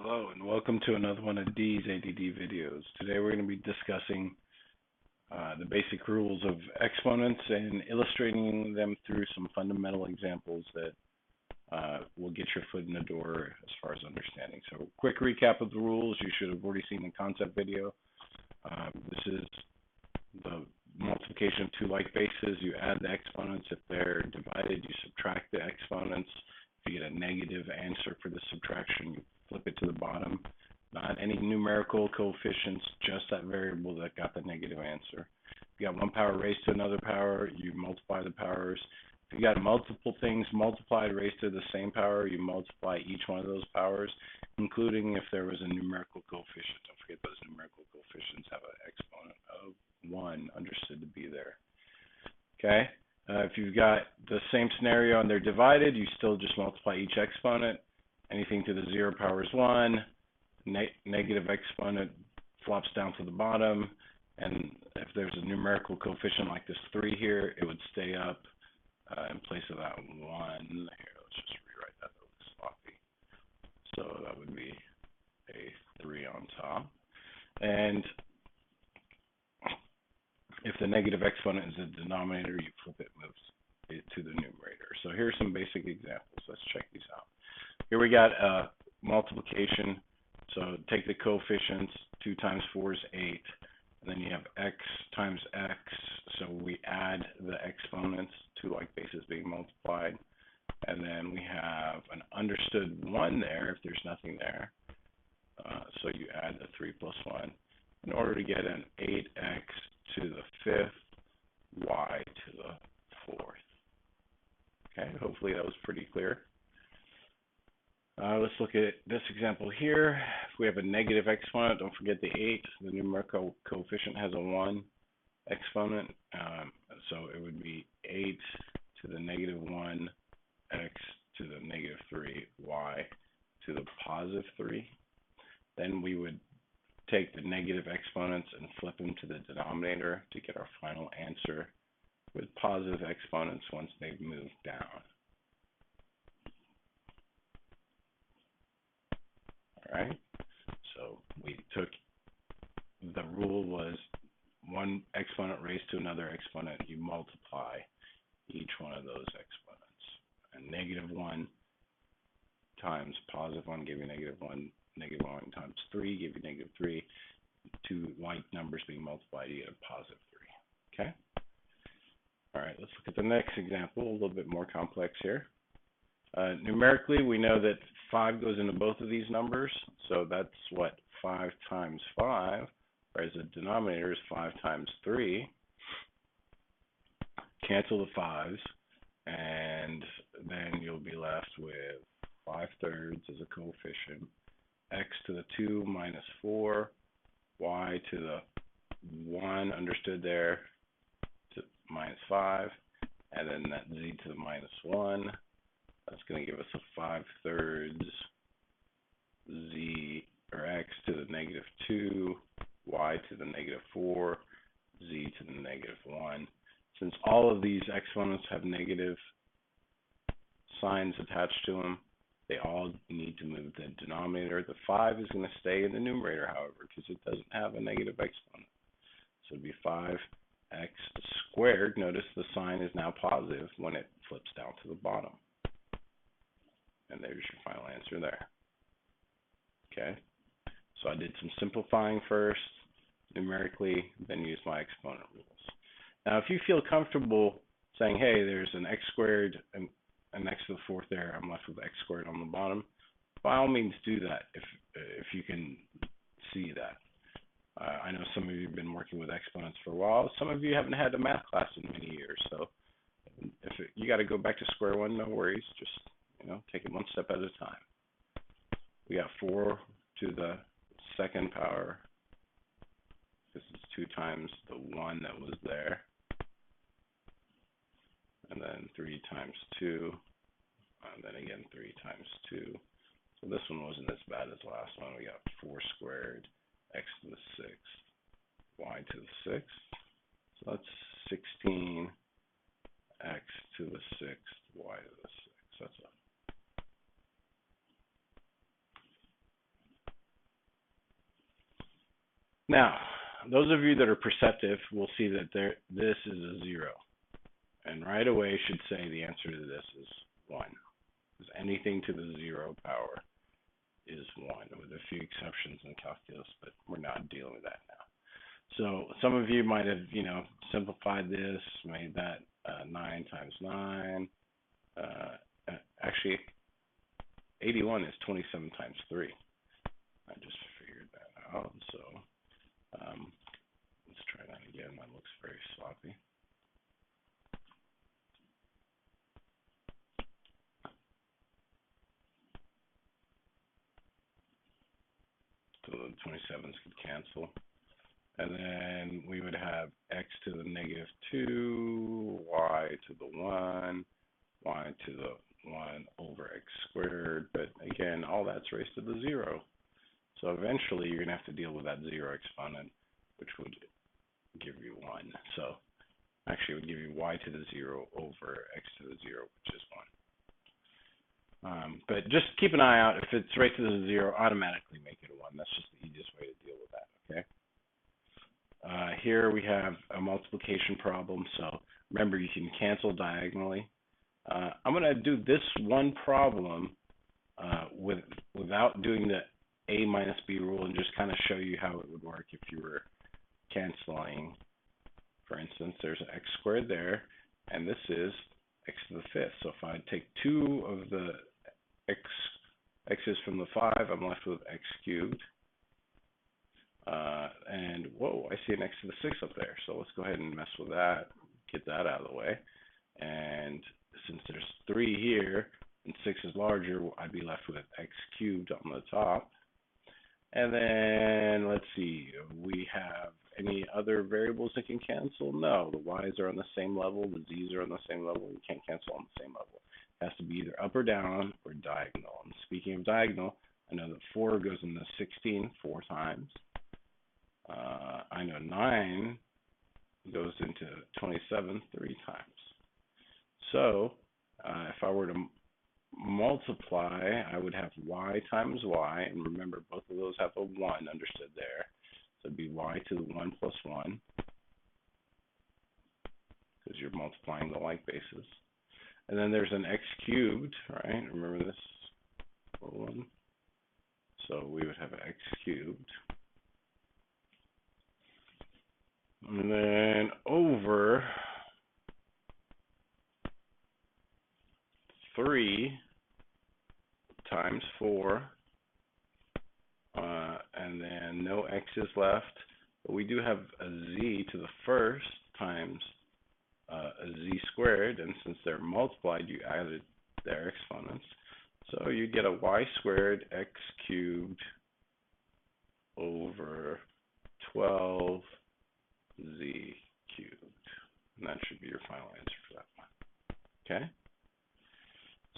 Hello and welcome to another one of D's ADD videos. Today we're going to be discussing the basic rules of exponents and illustrating them through some fundamental examples that will get your foot in the door as far as understanding. So quick recap of the rules. You should have already seen the concept video. This is the multiplication of two like bases. You add the exponents. If they're divided, you subtract the exponents. If you get a negative answer for the subtraction, you flip it to the bottom. Not any numerical coefficients, just that variable that got the negative answer. If you got one power raised to another power, you multiply the powers. If you got multiple things multiplied raised to the same power, you multiply each one of those powers, including if there was a numerical coefficient. Don't forget those numerical coefficients have an exponent of 1 understood to be there. Okay? If you've got the same scenario and they're divided, you still just multiply each exponent. Anything to the 0 power is 1. Negative exponent flops down to the bottom. And if there's a numerical coefficient like this 3 here, it would stay up in place of that 1. Here, let's just rewrite that. That looks sloppy. So that would be a 3 on top. And if the negative exponent is the denominator, you flip it, moves it to the numerator. So here's some basic examples. Let's check these out. Here we got multiplication. So take the coefficients. 2 times 4 is 8. And then you have x times x. So we add the exponents, two like bases being multiplied. And then we have an understood 1 there if there's nothing there. So you add the 3 plus 1 in order to get an 8x to the 5th, y to the 4th. Okay, hopefully that was pretty clear. Let's look at this example here. If we have a negative exponent, don't forget the 8. The numerical coefficient has a 1 exponent. So it would be 8 to the negative 1, x to the negative 3, y to the positive 3. Then we would take the negative exponents and flip them to the denominator to get our final answer with positive exponents once they've moved down. All right, so we took, the rule was one exponent raised to another exponent, you multiply each one of those exponents. And negative 1 times positive 1 give you negative 1. Negative 1 times 3 give you negative 3. Two like numbers being multiplied, you get a positive 3. Okay? All right, let's look at the next example, a little bit more complex here. Numerically, we know that 5 goes into both of these numbers. So that's what 5 times 5, whereas the denominator is 5 times 3. Cancel the 5s, and then you'll be left with 5/3 as a coefficient. X to the 2 minus 4, y to the 1 understood there, to minus 5, and then that z to the minus 1. That's going to give us a 5/3 z, or x to the negative 2, y to the negative 4, z to the negative 1. Since all of these exponents have negative signs attached to them, they all need to move the denominator. The 5 is going to stay in the numerator, however, because it doesn't have a negative exponent. So it would be 5x squared. Notice the sign is now positive when it flips down to the bottom. And there's your final answer there. Okay, so I did some simplifying first, numerically, then used my exponent rules. Now, if you feel comfortable saying, hey, there's an x squared and x to the 4th there, I'm left with x squared on the bottom, by all means do that if you can see that. I know some of you have been working with exponents for a while. Some of you haven't had a math class in many years, so if you got to go back to square one, no worries. Just take it one step at a time. We got 4 to the 2nd power. This is 2 times the 1 that was there. And then 3 times 2, and then again 3 times 2. So this one wasn't as bad as the last one. We got 4 squared, x to the 6th, y to the 6th. So that's 16, x to the 6th, y to the 6th. That's Now, those of you that are perceptive will see that this is a 0. And right away should say the answer to this is 1. Because anything to the 0 power is 1, with a few exceptions in calculus, but we're not dealing with that now. So some of you might have, simplified this, made that 9 times 9. Actually, 81 is 27 times 3. I just figured that out. So let's try that again. That looks very sloppy. So the 27s could cancel. And then we would have x to the negative 2, y to the 1, y to the 1 over x squared. But again, all that's raised to the 0. So eventually you're going to have to deal with that 0 exponent, which would give you 1. So actually it would give you y to the 0 over x to the 0, which is 1. But just keep an eye out. If it's raised to the 0, automatically make it a 1. That's just the easiest way to deal with that, okay? Here we have a multiplication problem. So remember, you can cancel diagonally. I'm going to do this one problem without doing the a minus b rule and just kind of show you how it would work if you were canceling. For instance, there's an x squared there, and this is x to the 5th. So if I take 2 of the x's from the 5, I'm left with x cubed. And whoa, I see an x to the 6 up there. So let's go ahead and mess with that, get that out of the way. And since there's 3 here and 6 is larger, I'd be left with x cubed on the top. And then let's see, we have any other variables that can cancel? No, the y's are on the same level, the z's are on the same level. We can't cancel on the same level. It has to be either up or down or diagonal. And speaking of diagonal, I know that 4 goes into 16 4 times. I know 9 goes into 27 3 times. So if I were to multiply, I would have y times y, and remember both of those have a 1 understood there. So it'd be y to the 1 plus 1, because you're multiplying the like bases. And then there's an x cubed, right? Remember this one? So we would have x cubed. And then over 3 times 4, and then no x's left, but we do have a z to the 1st times a z squared, and since they're multiplied, you added their exponents. So you get a y squared x cubed over 12 z cubed. And that should be your final answer for that one. Okay?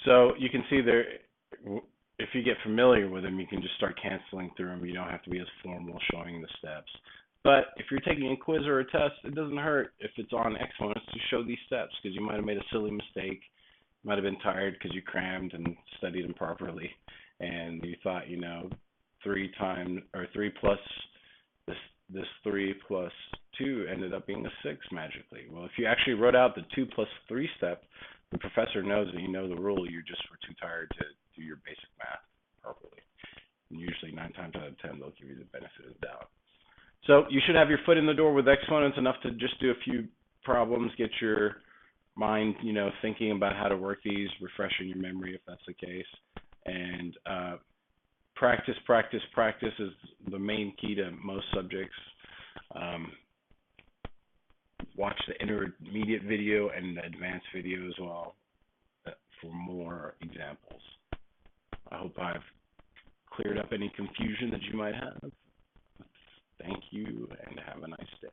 So you can see there, if you get familiar with them, you can just start canceling through them. You don't have to be as formal showing the steps. But if you're taking a quiz or a test, it doesn't hurt if it's on exponents to show these steps, because you might have made a silly mistake. You might have been tired because you crammed and studied them properly, and you thought, 3 plus this 3 plus 2 ended up being a 6 magically. Well, if you actually wrote out the 2 plus 3 step, the professor knows that you know the rule. You just were too tired to do your basic math properly. And usually 9 times out of 10, they'll give you the benefit of the doubt. So you should have your foot in the door with exponents enough to just do a few problems, get your mind, thinking about how to work these, refreshing your memory if that's the case. And practice, practice, practice is the main key to most subjects. Watch the intermediate video and the advanced video as well for more examples. I hope I've cleared up any confusion that you might have. Thank you, and have a nice day.